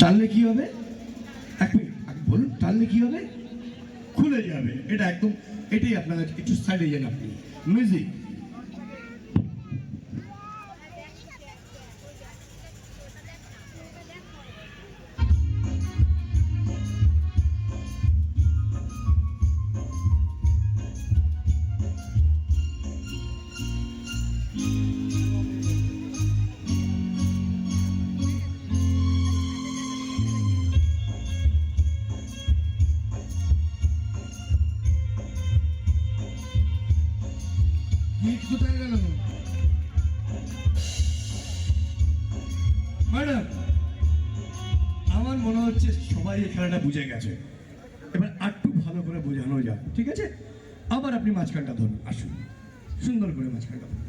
টানলে কি হবে? এক মিনিট বলুন, টানলে কি হবে? খুলে যাবে। এটা একদম, এটাই আপনার একটু সাইডে যান আপনি। মিউজিক। কোথায় গেল ম্যাডাম? আমার মনে হচ্ছে সবাই এই খেলাটা বুঝে গেছে। এবার একটু ভালো করে বোঝানো যাক, ঠিক আছে? আবার আপনি মাঝখানটা ধরুন, আসুন সুন্দর করে মাঝখানটা ধরুন,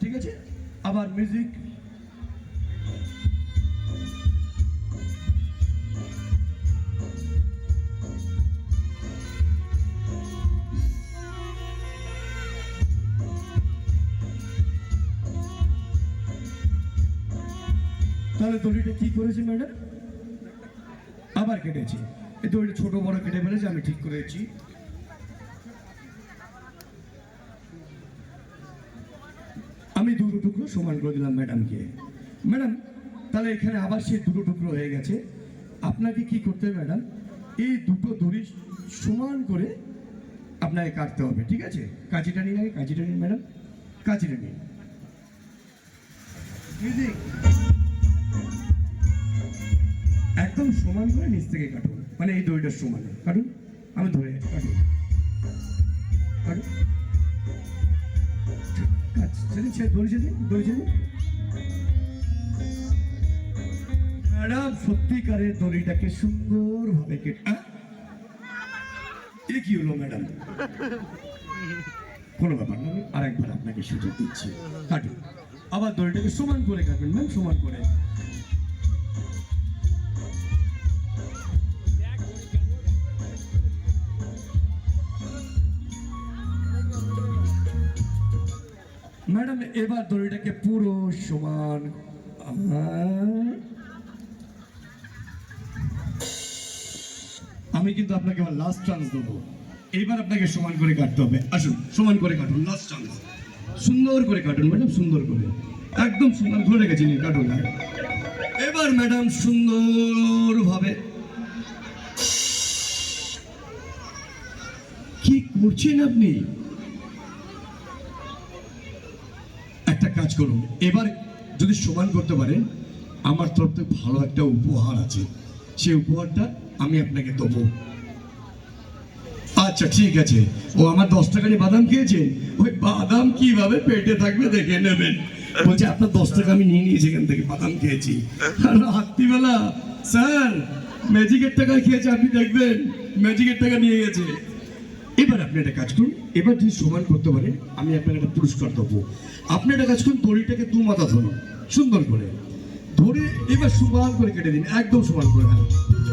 ঠিক আছে? আবার মিউজিক। তাহলে দড়িটা কি করেছে ম্যাডাম? আবার কেটেছে। এই দড়িটা ছোট বড় কেটে ফেলেছে, আমি ঠিক করেছি। আমি দুটো টুকরো সমান করে দিলাম ম্যাডামকে। ম্যাডাম, তাহলে এখানে আবার সেই দুটো টুকরো হয়ে গেছে। আপনাকে কি করতে হবে ম্যাডাম? এই দুটো দড়ি সমান করে আপনাকে কাটতে হবে, ঠিক আছে? কাঁচিটা নিন আগে, কাঁচিটা নিন ম্যাডাম, কাঁচিটা নিন। একদম সমান করে নিচ থেকে কাটুন, মানে এই দড়িটার সমান কাটুন। আমি ধরে আছি, কাটুন কাটুন। ম্যাডাম, সত্যিকারের দড়িটাকে সুন্দর ভাবে কেটে। এ কি হলো ম্যাডাম? কোনো ব্যাপার না, আমি আরেকবার আপনাকে সুযোগ দিচ্ছি। কাটুন, আবার দড়িটাকে সমান করে কাটবেন ম্যাম, সমান করে। ম্যাডাম, এবার দড়িটাকে পুরো সমান। আমি কিন্তু আপনাকে আবার লাস্ট চান্স দেবো। এইবার আপনাকে সমান করে কাটতে হবে। আসুন, সমান করে কাটুন, লাস্ট চান্স। সুন্দর করে কাটুন ম্যাডাম, সুন্দর করে, একদম সুন্দর ধরে গেছি, কাটুন। এবার ম্যাডাম সুন্দর ভাবে। কি করছেন আপনি? একটা কাজ করুন, এবার যদি সমান করতে পারেন, আমার তরফ থেকে ভালো একটা উপহার আছে। সেই উপহারটা আমি আপনাকে দেবো। আচ্ছা ঠিক আছে। ও আমার 10 টাকারই বাদাম খেয়েছেন, ওই বাদাম কিভাবে পেটে থাকবে দেখে নেবেন। বলছে আপনার 10 টাকা আমি নিয়ে নিয়েছি, এখান থেকে বাদাম খেয়েছি। আর রাত্রিবেলা স্যার ম্যাজিকের টাকা খেয়েছে, আপনি দেখবেন ম্যাজিকের টাকা নিয়ে গেছে। এবার আপনি একটা কাজ করুন, এবার যদি সমান করতে পারেন আমি আপনাকে একটা পুরস্কার দেবো। আপনি একটা কাজ করুন, দড়িটাকে 2 মাথা ধরুন সুন্দর করে ধরে, এবার সমান করে কেটে দিন, একদম সমান করে।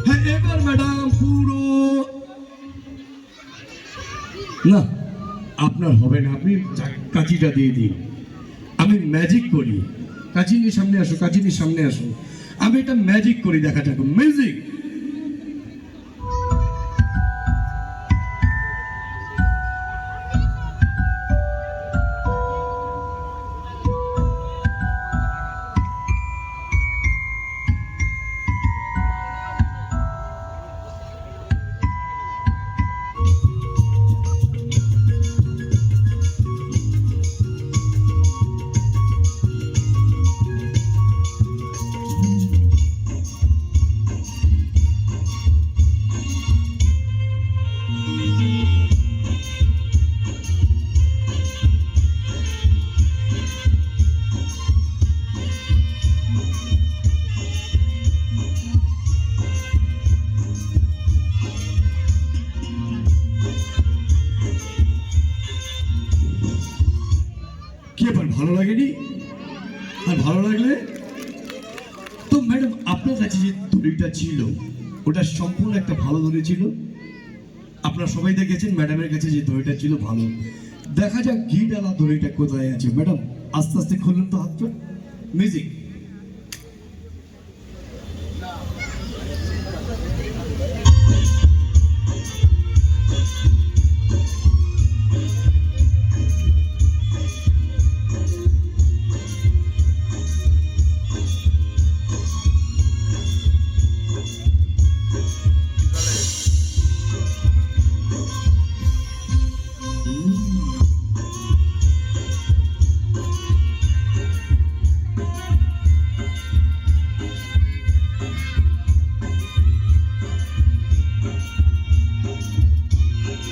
হ্যাঁ, এবার ম্যাডাম পুরো। না, আপনার হবে না, আপনি কাঁচিটা দিয়ে দিন। আমি ম্যাজিক করি। কাঁচি নিয়ে সামনে আসো, কাঁচি নিয়ে সামনে আসো। আমি এটা ম্যাজিক করি, দেখা যাক। মিউজিক। কি ব্যাপার, ভালো লাগেনি? আর ভালো লাগলে তো ম্যাডাম, আপনার কাছে যে দড়িটা ছিল ওটা সম্পূর্ণ একটা ভালো দড়ি ছিল। আপনারা সবাই দেখেছেন ম্যাডামের কাছে যে দড়িটা ছিল ভালো। দেখা যাক ঘি ডালা দড়িটা কোথায় আছে। ম্যাডাম আস্তে আস্তে খুলুন তো হাতটা। মিউজিক।